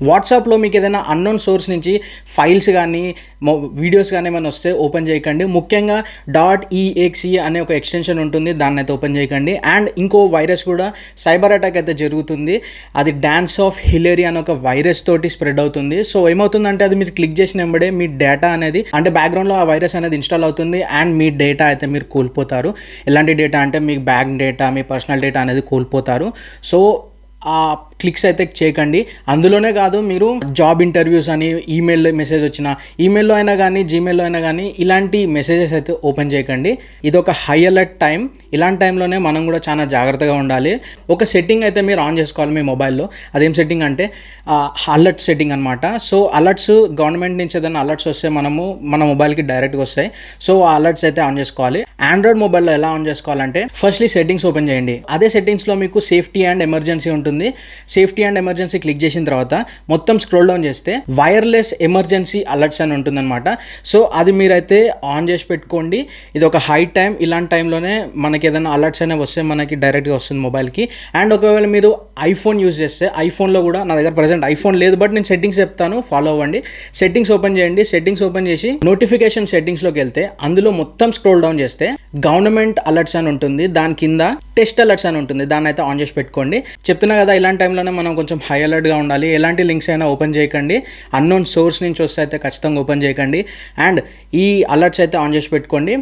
వాట్సాప్లో మీకు ఏదైనా అన్నోన్ సోర్స్ నుంచి ఫైల్స్ కానీ వీడియోస్ కానీ ఏమైనా వస్తే ఓపెన్ చేయకండి. ముఖ్యంగా .exe అనే ఒక ఎక్స్టెన్షన్ ఉంటుంది, దాన్ని అయితే ఓపెన్ చేయకండి. అండ్ ఇంకో వైరస్ కూడా సైబర్ అటాక్ అయితే జరుగుతుంది, అది డాన్స్ ఆఫ్ హిలేరీ అనే ఒక వైరస్ తోటి స్ప్రెడ్ అవుతుంది. సో ఏమవుతుందంటే అది మీరు క్లిక్ చేసిన వెంబడే మీ డేటా అనేది అంటే బ్యాక్గ్రౌండ్లో ఆ వైరస్ అనేది ఇన్స్టాల్ అవుతుంది అండ్ మీ డేటా అయితే మీరు కోల్పోతారు. ఎలాంటి డేటా అంటే మీ బ్యాంక్ డేటా, మీ పర్సనల్ డేటా అనేది కోల్పోతారు. సో ఆ క్లిక్స్ అయితే చేయకండి. అందులోనే కాదు, మీరు జాబ్ ఇంటర్వ్యూస్ అని ఈమెయిల్లో మెసేజ్ వచ్చిన ఈమెయిల్లో అయినా కానీ జీమెయిల్లో అయినా కానీ ఇలాంటి మెసేజెస్ అయితే ఓపెన్ చేయకండి. ఇది ఒక హై అలర్ట్ టైం. ఇలాంటి టైంలోనే మనం కూడా చాలా జాగ్రత్తగా ఉండాలి. ఒక సెట్టింగ్ అయితే మీరు ఆన్ చేసుకోవాలి మీ మొబైల్లో. అదేం సెట్టింగ్ అంటే అలర్ట్ సెట్టింగ్ అనమాట. సో అలర్ట్స్ గవర్నమెంట్ నుంచి ఏదైనా అలర్ట్స్ వస్తే మన మొబైల్కి డైరెక్ట్గా వస్తాయి. సో ఆ అలర్ట్స్ అయితే ఆన్ చేసుకోవాలి. ఆండ్రాయిడ్ మొబైల్లో ఎలా ఆన్ చేసుకోవాలంటే ఫస్ట్లీ సెట్టింగ్స్ ఓపెన్ చేయండి. అదే సెట్టింగ్స్లో మీకు సేఫ్టీ అండ్ ఎమర్జెన్సీ ఉంటుంది. సేఫ్టీ అండ్ ఎమర్జెన్సీ క్లిక్ చేసిన తర్వాత మొత్తం స్క్రోల్ డౌన్ చేస్తే వైర్లెస్ ఎమర్జెన్సీ అలర్ట్స్ అని ఉంటుందన్నమాట. సో అది మీరైతే ఆన్ చేసి పెట్టుకోండి. ఇది ఒక హై టైం. ఇలాంటి టైంలోనే మనకి ఏదైనా అలర్ట్స్ అనేవి వస్తే మనకి డైరెక్ట్గా వస్తుంది మొబైల్కి. అండ్ ఒకవేళ మీరు ఐఫోన్ యూజ్ చేస్తే ఐఫోన్లో కూడా, నా దగ్గర ప్రజెంట్ ఐఫోన్ లేదు బట్ నేను సెట్టింగ్స్ చెప్తాను, ఫాలో అవ్వండి. సెట్టింగ్స్ ఓపెన్ చేయండి. సెట్టింగ్స్ ఓపెన్ చేసి నోటిఫికేషన్ సెట్టింగ్స్లోకి వెళ్తే అందులో మొత్తం స్క్రోల్ డౌన్ చేస్తే గవర్నమెంట్ అలర్ట్స్ అని ఉంటుంది, దాని కింద టెస్ట్ అలర్ట్స్ అని ఉంటుంది, దాన్ని అయితే ఆన్ చేసి పెట్టుకోండి. చెప్తున్నా కదా, ఇలాంటి టైంలోనే మనం కొంచెం హై అలర్ట్గా ఉండాలి. ఎలాంటి లింక్స్ అయినా ఓపెన్ చేయకండి. అన్నోన్ సోర్స్ నుంచి వస్తే అయితే ఖచ్చితంగా ఓపెన్ చేయకండి. అండ్ ఈ అలర్ట్స్ అయితే ఆన్ చేసి పెట్టుకోండి.